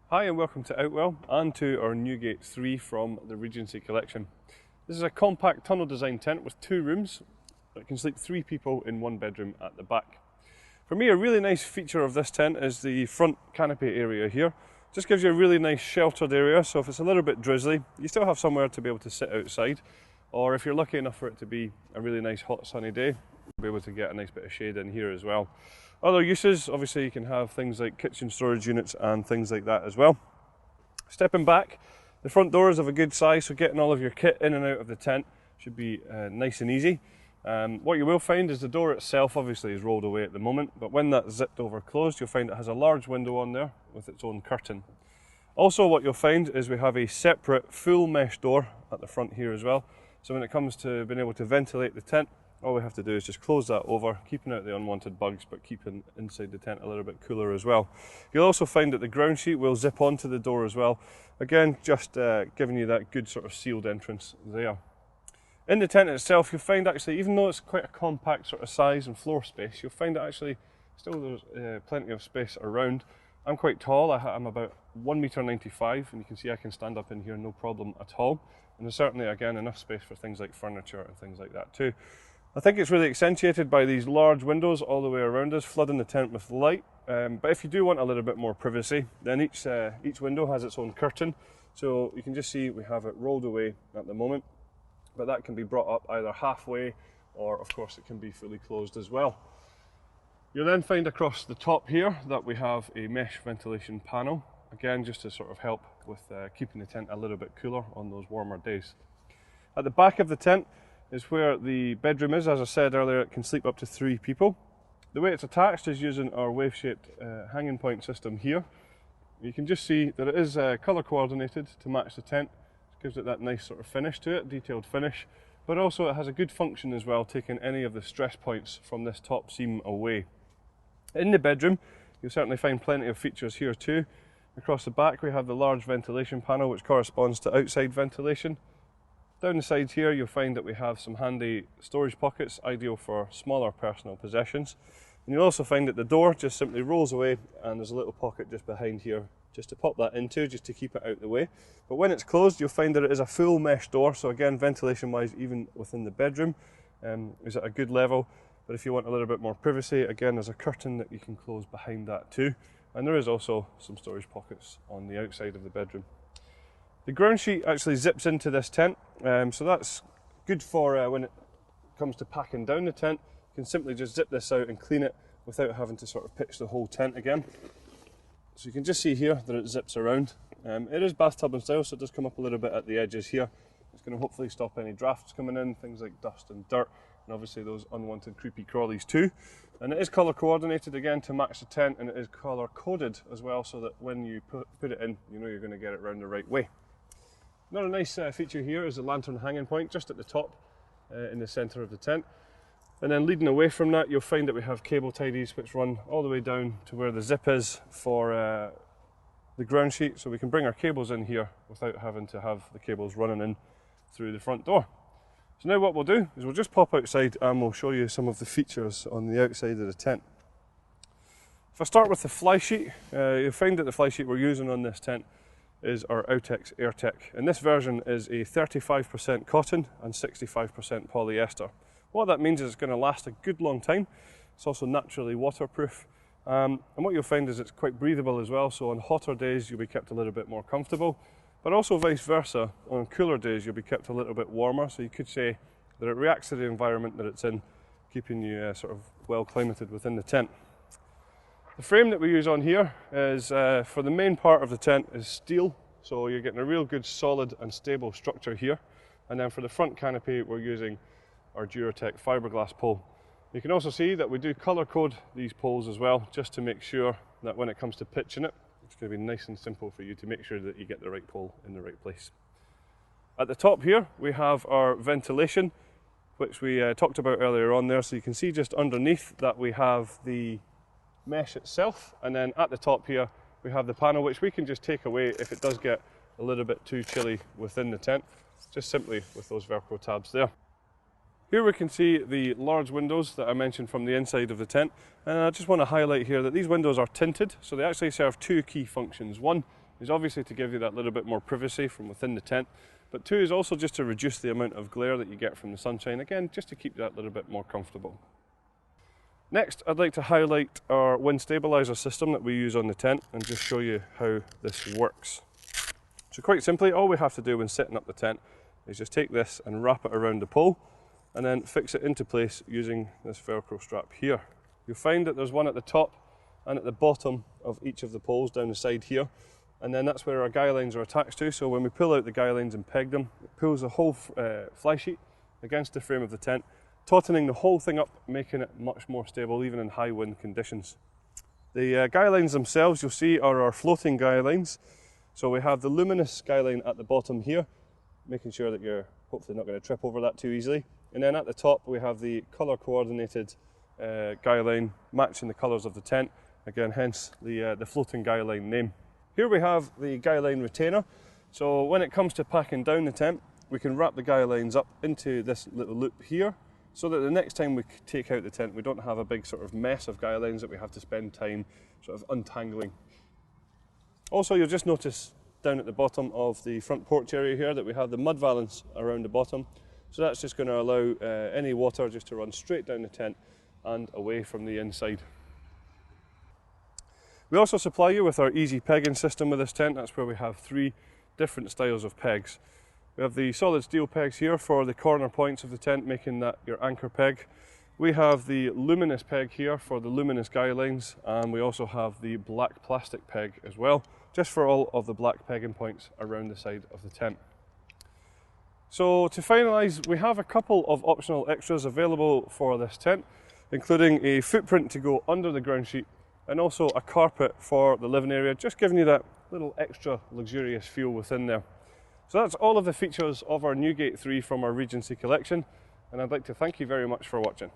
Hi and welcome to Outwell and to our Newgate 3 from the Regency collection. This is a compact tunnel design tent with 2 rooms that can sleep 3 people in 1 bedroom at the back. For me, a really nice feature of this tent is the front canopy area here. Just gives you a really nice sheltered area, so if it's a little bit drizzly, you still have somewhere to be able to sit outside, or if you're lucky enough for it to be a really nice hot sunny day, you'll be able to get a nice bit of shade in here as well. Other uses, obviously you can have things like kitchen storage units and things like that as well. Stepping back, the front door is of a good size, so getting all of your kit in and out of the tent should be nice and easy. What you will find is the door itself obviously is rolled away at the moment, but when that's zipped over closed, you'll find it has a large window on there with its own curtain. Also what you'll find is we have a separate full mesh door at the front here as well, so when it comes to being able to ventilate the tent, all we have to do is just close that over, keeping out the unwanted bugs, but keeping inside the tent a little bit cooler as well. You'll also find that the ground sheet will zip onto the door as well. Again, just giving you that good sort of sealed entrance there. In the tent itself, you'll find actually, even though it's quite a compact sort of size and floor space, you'll find that actually still there's plenty of space around. I'm quite tall, I'm about 1.95 meters, and you can see I can stand up in here no problem at all. And there's certainly, again, enough space for things like furniture and things like that too. I think it's really accentuated by these large windows all the way around us, flooding the tent with light. But if you do want a little bit more privacy, then each window has its own curtain. So you can just see we have it rolled away at the moment, but that can be brought up either halfway or of course it can be fully closed as well. You'll then find across the top here that we have a mesh ventilation panel, again just to sort of help with keeping the tent a little bit cooler on those warmer days. At the back of the tent is where the bedroom is. As I said earlier, it can sleep up to 3 people. The way it's attached is using our wave-shaped hanging point system here. You can just see that it is colour coordinated to match the tent. It gives it that nice sort of finish to it, detailed finish, but also it has a good function as well, taking any of the stress points from this top seam away. In the bedroom, you'll certainly find plenty of features here too. Across the back we have the large ventilation panel which corresponds to outside ventilation. Down the sides here you'll find that we have some handy storage pockets, ideal for smaller personal possessions. And you'll also find that the door just simply rolls away and there's a little pocket just behind here just to pop that into, just to keep it out of the way. But when it's closed you'll find that it is a full mesh door, so again ventilation wise even within the bedroom is at a good level. But if you want a little bit more privacy, again there's a curtain that you can close behind that too. And there is also some storage pockets on the outside of the bedroom. The ground sheet actually zips into this tent, so that's good for when it comes to packing down the tent. You can simply just zip this out and clean it without having to sort of pitch the whole tent again. So you can just see here that it zips around. It is bathtub in style, so it does come up a little bit at the edges here. It's going to hopefully stop any drafts coming in, things like dust and dirt, and obviously those unwanted creepy crawlies too. And it is colour coordinated again to match the tent, and it is colour coded as well, so that when you put it in, you know you're going to get it round the right way. Another nice feature here is the lantern hanging point just at the top in the centre of the tent. And then leading away from that you'll find that we have cable tidies which run all the way down to where the zip is for the ground sheet, so we can bring our cables in here without having to have the cables running in through the front door. So now what we'll do is we'll just pop outside and we'll show you some of the features on the outside of the tent. If I start with the fly sheet, you'll find that the fly sheet we're using on this tent is our Outex AirTech, and this version is a 35% cotton and 65% polyester. What that means is it's going to last a good long time. It's also naturally waterproof, and what you'll find is it's quite breathable as well, so on hotter days you'll be kept a little bit more comfortable, but also vice versa, on cooler days you'll be kept a little bit warmer, so you could say that it reacts to the environment that it's in, keeping you sort of well climated within the tent. The frame that we use on here is, for the main part of the tent, is steel, so you're getting a real good solid and stable structure here. And then for the front canopy we're using our Duratec fiberglass pole. You can also see that we do colour code these poles as well, just to make sure that when it comes to pitching it, it's going to be nice and simple for you to make sure that you get the right pole in the right place. At the top here we have our ventilation, which we talked about earlier on there, so you can see just underneath that we have the mesh itself, and then at the top here we have the panel which we can just take away if it does get a little bit too chilly within the tent, just simply with those Velcro tabs there. Here we can see the large windows that I mentioned from the inside of the tent, and I just want to highlight here that these windows are tinted, so they actually serve 2 key functions. One is obviously to give you that little bit more privacy from within the tent, but 2 is also just to reduce the amount of glare that you get from the sunshine, again just to keep that little bit more comfortable. Next, I'd like to highlight our wind stabilizer system that we use on the tent and just show you how this works. So quite simply, all we have to do when setting up the tent is just take this and wrap it around the pole and then fix it into place using this Velcro strap here. You'll find that there's one at the top and at the bottom of each of the poles down the side here, and then that's where our guy lines are attached to. So when we pull out the guy lines and peg them, it pulls the whole fly sheet against the frame of the tent, tautening the whole thing up, making it much more stable even in high wind conditions. The guy lines themselves, you'll see, are our floating guy lines. So we have the luminous guy line at the bottom here, making sure that you're hopefully not going to trip over that too easily. And then at the top we have the colour coordinated guy line matching the colours of the tent, again hence the floating guy line name. Here we have the guy line retainer. So when it comes to packing down the tent, we can wrap the guy lines up into this little loop here, so that the next time we take out the tent we don't have a big sort of mess of guy lines that we have to spend time sort of untangling. Also, you'll just notice down at the bottom of the front porch area here that we have the mud valance around the bottom, so that's just going to allow any water just to run straight down the tent and away from the inside. We also supply you with our easy pegging system with this tent. That's where we have 3 different styles of pegs. We have the solid steel pegs here for the corner points of the tent, making that your anchor peg. We have the luminous peg here for the luminous guy lines, and we also have the black plastic peg as well, just for all of the black pegging points around the side of the tent. So to finalise, we have a couple of optional extras available for this tent, including a footprint to go under the ground sheet and also a carpet for the living area, just giving you that little extra luxurious feel within there. So that's all of the features of our Newgate 3 from our Regency collection, and I'd like to thank you very much for watching.